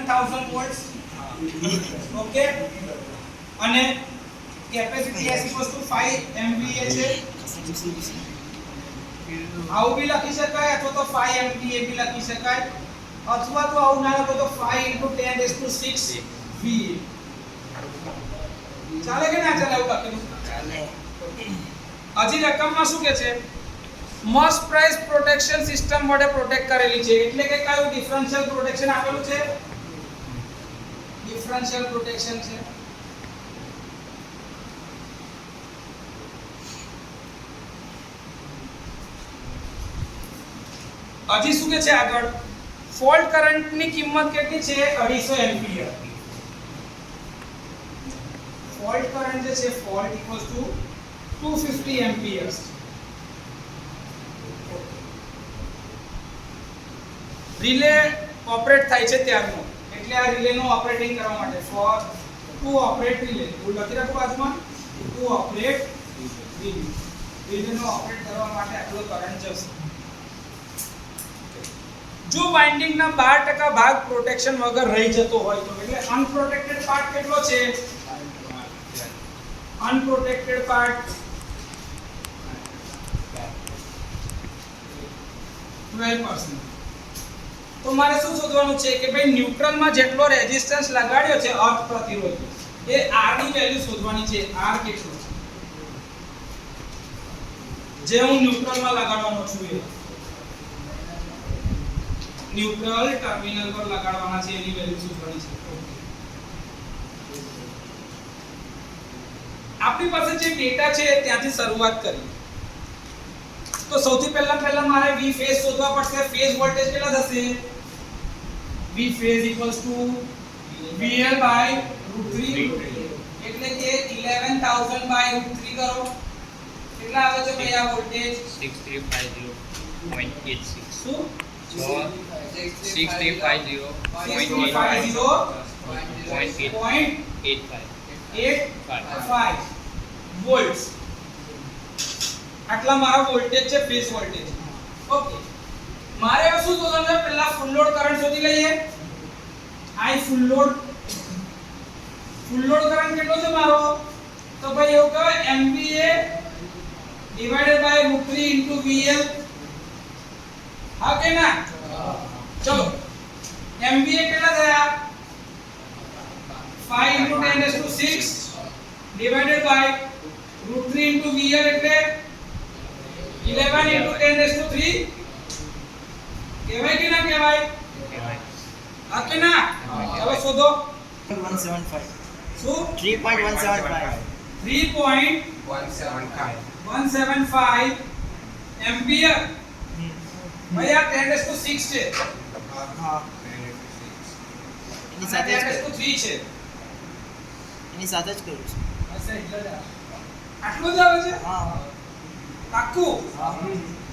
11,000 volts. Okay, અને capacity S = 5 MVA છે. આવું બી લખી શકાય અથવા તો 5 MVA બી લખી શકાય અથવા તો આવું ના લખો તો 5 × 10⁶ VA. ચાલે કે ના ચાલે એવું લખેલું? ચાલે. હજી રકમમાં શું કે છે? મસ્ટ પ્રાઇસ પ્રોટેક્શન સિસ્ટમ વડે પ્રોટેક્ટ કરેલી છે. એટલે કે કયું ડિફરન્શિયલ પ્રોટેક્શન આપેલું છે? ડિફરન્શિયલ પ્રોટેક્શન છે. હજી શું કે છે આગળ? ફોલ્ટ કરંટની કિંમત કેટલી છે? 250 એમ્પિયર. ફોલ્ટ કરંટ જે છે ફોલ્ટ = 250 એમ્પિયર્સ. રિલે ઓપરેટ થાય છે ત્યારનો, એટલે આ રિલેનો ઓપરેટિંગ કરવા માટે ફોર ટુ ઓપરેટ રિલે હું લખી રાખું બાજુમાં ટુ ઓપરેટ રિલે. રિલેનો ઓપરેટ કરવા માટે આટલો કરંટ જશે. જો વાઇન્ડિંગના 12% ભાગ પ્રોટેક્શન વગર રહી જતો હોય તો, એટલે અનપ્રોટેક્ટેડ પાર્ટ કેટલો છે? અનપ્રોટેક્ટેડ પાર્ટ 12%. તો મારે શું શોધવાનું છે કે ભાઈ ન્યુટ્રલમાં જેટલો રેઝિસ્ટન્સ લગાડ્યો છે અર્થ પ્રતિરોધ એ R ની વેલ્યુ શોધવાની છે. R કેટલો છે જે હું ન્યુટ્રલમાં લગાડવાનો છું? એ ન્યુટ્રલ ટર્મિનલ પર લગાડવાના છે, એની વેલ્યુ શોધવાની છે. આપણી પાસે જે ડેટા છે ત્યાંથી શરૂઆત કરીએ. તો સૌથી પહેલા મારે V ફેઝ શોધવા પડશે. ફેઝ વોલ્ટેજ કેટલા થશે? V phase = VL/√3. એટલે કે 11,000/√3 કરો. કેટલા આવે છે ભાઈ આ વોલ્ટેજ? 6350.86. શું? 6350.85 વોલ્ટ્સ. આટલા મારા વોલ્ટેજ છે, ફેઝ વોલ્ટેજ. ઓકે, મારે હવે શું શોધવાનું છે? પહેલા ફૂલ લોડ કરંટ શોધી લઈએ. I ફૂલ લોડ કરંટ કેટલો છે મારો? તો ભાઈ એવું કહેવાય MVA / √3 × VL. હા કે ના? ચલો, MVA કેટલા થયા? 5 × 10⁶ ડિવાઇડેડ બાય √3 × VL એટલે 11 × 10⁻³ કહેવાય કે ના કહેવાય? હા કે ના? હવે શોધો. 175. શું? 3.175. 3.175 એમ્પિયર. ભાઈ આ 10⁶ છે. હા. એની સાથે જ 10⁻³ છે. એની સાથે જ કરું છું. આટલું જ આવે છે? હા. પાક્કું?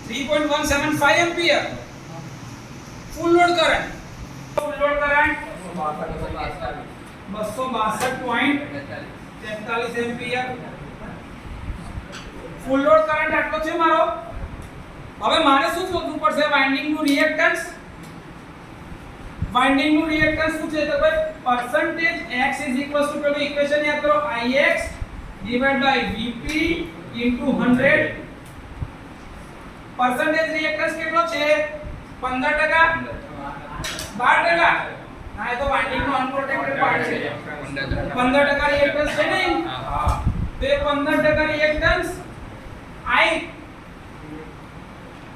3.175 ampere. Full load current 262.43 ampere. Full load current આટલો છે મારો. હવે મારે શું શોધવું પડશે? વાઇન્ડિંગનું રિએક્ટન્સ. વાઇન્ડિંગનું રિએક્ટન્સ શું છે? તો ભાઈ percentage x = પેલું ઇક્વેશન યાદ કરો, Ix / Vp * 100. percentage રિએક્ટન્સ કેટલો છે? 15%? 12%? ના, એ તો વાઇન્ડિંગ નો અનપ્રોટેક્ટેડ પાર્ટ છે. 15% રિએક્ટન્સ છે ને? હા. તો એ 15% રિએક્ટન્સ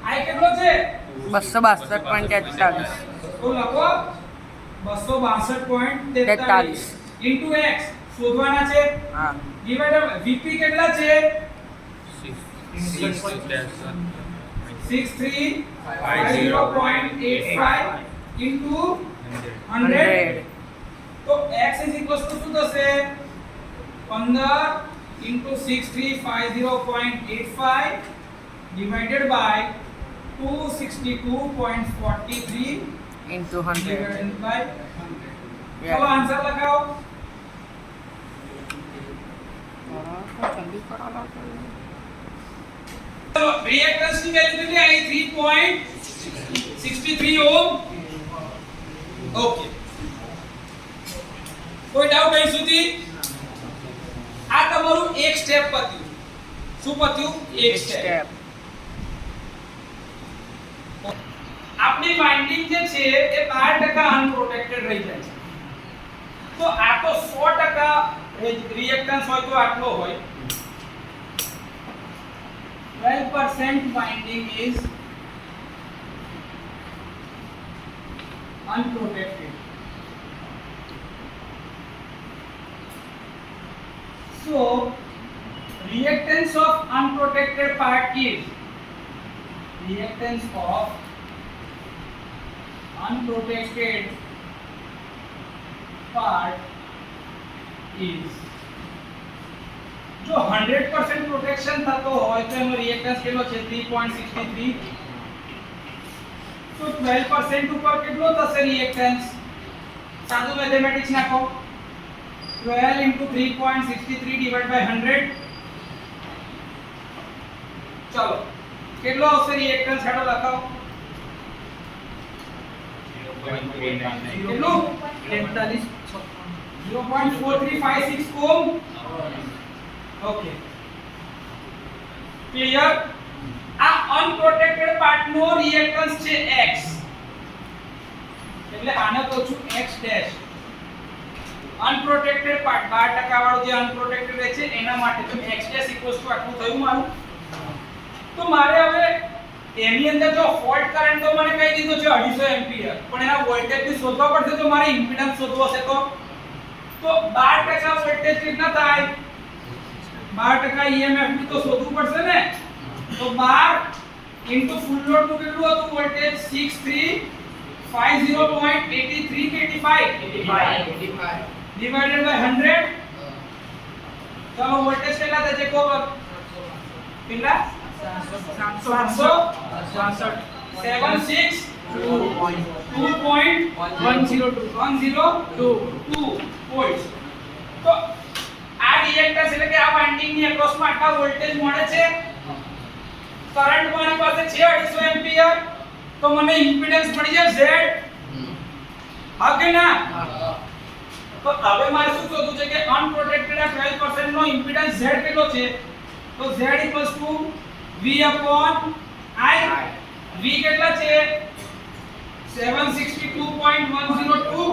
I કેટલો છે? 262.43. તો લખો 262.43 into x શોધવાના છે. હા. ડિવાઇડર Vp કેટલા છે? 6350.85 into 100. તો x = શું થશે? 15 into 6350.85 divided by 262.43 into 100. divided by 100. Yeah. चलो आंसर लगाओ. चलो रिएक्टेंस की वैल्यू कितनी आई? 3.63 ओम. ओके, કોઈ ડાઉટ અહીં સુધી? આ તમારું એક સ્ટેપ પત્યું. શું પત્યું? એક સ્ટેપ. Step. આપણી વાઇન્ડિંગ જે છે એ 12% અનપ્રોટેક્ટેડ રહી જાય છે. તો આ તો 100% રિએક્ટન્સ હોય તો આટલો હોય. 12% winding is unprotected. So reactance of unprotected part is જો 100% પ્રોટેક્શન થતો હોય તો એનો રિએક્ટન્સ કેટલો છે? 3.63. તો 12% ઉપર કેટલો થશે રિએક્ટન્સ? સાદું મેથેમેટિક્સ નાખો. 12 into 3.63 divided by 100. ચલો કેટલો આવશે રિએક્ટન્સ? હેડો લખાવો. કેટલું? 0.4356 ઓહમ. Okay, clear? આ અનપ્રોટેક્ટેડ પાર્ટ નો રિએક્ટન્સ છે x, એટલે આને કહું છું x ડેશ. અનપ્રોટેક્ટેડ પાર્ટ 12% વાળો જે અનપ્રોટેક્ટેડ છે એના માટે તો x ડેશ ઇક્વલ્સ ટુ આટલું થયું મારું. તો મારે હવે એની અંદર જો ફોલ્ટ કરંટ તો મને કહી દીધો છે 250 એમ્પિયર, પણ એના વોલ્ટેજ ની શોધવા પડશે. તો મારે ઇમ્પિડન્સ શોધવો હશે તો 12% વોલ્ટેજ કેટલા થાય? 12% EMF ની તો શોધવું પડશે ને. તો 12 ઇન્ટુ ફૂલ લોડ નું કેટલું હતું વોલ્ટેજ? 6350.83 કે 85 ડિવાઇડેડ બાય 100. ચલો વોલ્ટેજ કેટલા થશે? કો કેટલા? 766 2.102 વોલ્ટ. તો આ રિએક્ટન્સ એટલે કે આ વાઇન્ડિંગ ની એક્રોસમાં આટલા વોલ્ટેજ મળે છે. કરંટ મારી પાસે છે 250 એમ્પિયર, તો મને ઇમ્પિડન્સ મળી જાય Z. હા કે ના? તો હવે મારે શું શોધવું છે કે અનપ્રોટેક્ટેડ આ 12% નો ઇમ્પિડન્સ Z કેટલો છે? તો Z V upon I. V કેટલા છે? 762.102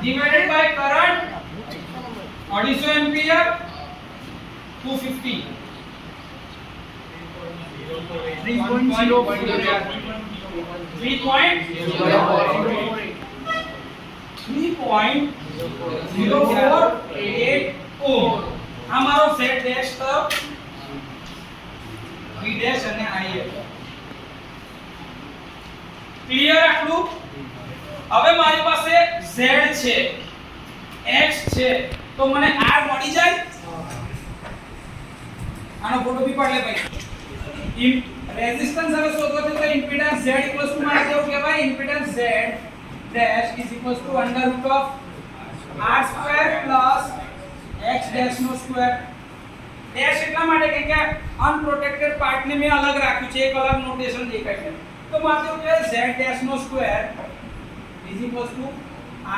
divided by current 250 ampere 250 3.048 ohm. આ મારો Z ડેશ તો V ડેશ અને I ક્લિયર આટલું? હવે મારી પાસે Z છે, X છે, તો મને R મળી જાય. આનો ફોટો બી પાડ લે ભાઈ. રેઝિસ્ટન્સ હવે શોધવો છે તો ઇમ્પિડન્સ Z ઇક્વલ્સ ટુ મારે કેવું કહેવાય? Impedance Z dash is equals to under root of R square plus X dash નો સ્ક્વેર. ડેશ એટલા માટે કે અનપ્રોટેક્ટેડ પાર્ટ ને મેં અલગ રાખ્યું છે, એક અલગ નોટેશન દેખાય છે. તો મારે કેવું કે Z ડેશ નો square is equals to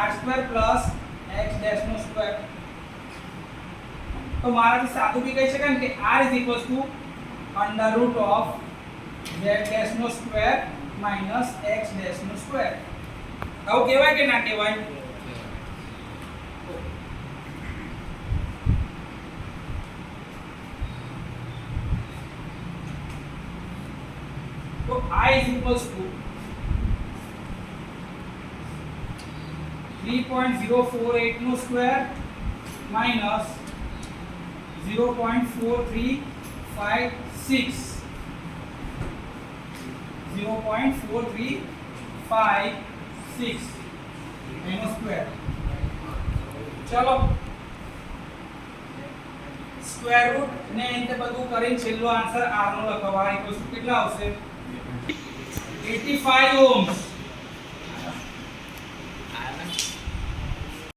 R square plus X dash નો સ્ક્વેર. તો મારાથી સાદું બી કહી શકાય કે R is equals to under root of Z dash નો સ્ક્વેર માઈનસ X ડેશ નો સ્ક્વેર. આવું કહેવાય કે ના કહેવાય? તો I is equals to 3.048 નો સ્ક્વેર માઈનસ 0.4356 એનો સ્ક્વેર. ચલો સ્ક્વેર રૂટ ને એને બધું કરીને છેલ્લો આન્સર R નો લખવા. કેટલા આવશે? 85 ઓહ્મ.